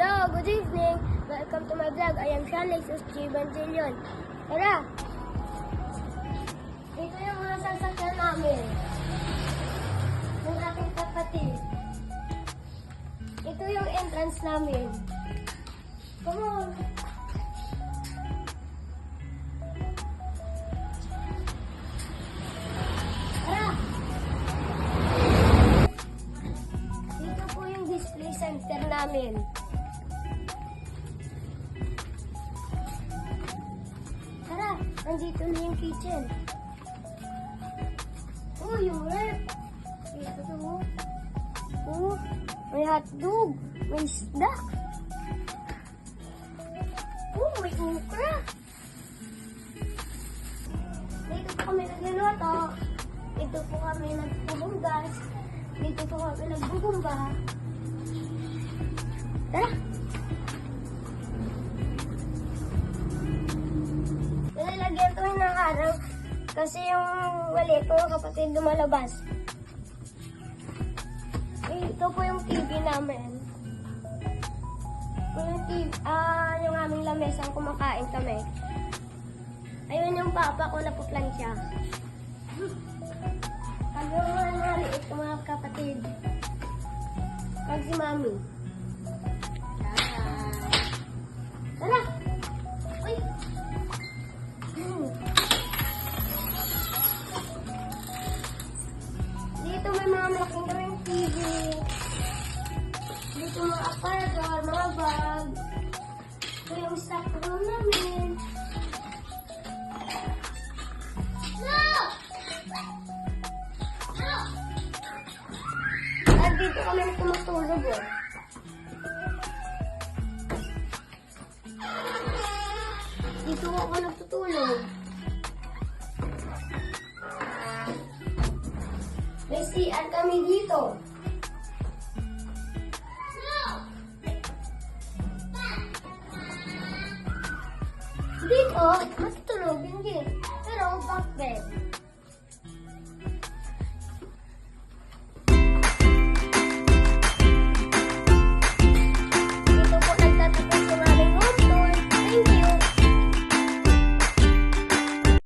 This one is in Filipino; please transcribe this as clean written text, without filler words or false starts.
Hello, good evening. Welcome to my vlog. I am Sean Lexus G. Banzillion. Tara! Dito yung mga sasakyan namin. Ng aking kapatid. Ito yung entrance namin. Come on! Tara! Dito po yung display center namin. Tara! Nandito na yung kitchen. Oh, yung rep. Ito to. Oh, may hotdog. May isda. Oh, may okra. Dito po kami nagluluto. Dito po kami nagbubunggas. Dito po kami nagbubumba. Tara! Nilalagyan to ng araw kasi yung maliit ko kapatid lumalabas. Ito po yung TV namin. Yung TV, yung aming lamesang kumakain kami. Ayun yung papa ko na puplansya. Pag yung mga maliit ko mga kapatid. Pag si mami. Tara! Uy! Dito may mga malaking kaming TV. Dito mga aparador, mga bag. Ito yung stock room namin. No! No! At dito kami tumutulog eh. Dito ako nagtutulog. May CR kami dito. Dito, matutulog hindi. Pero bunk bed.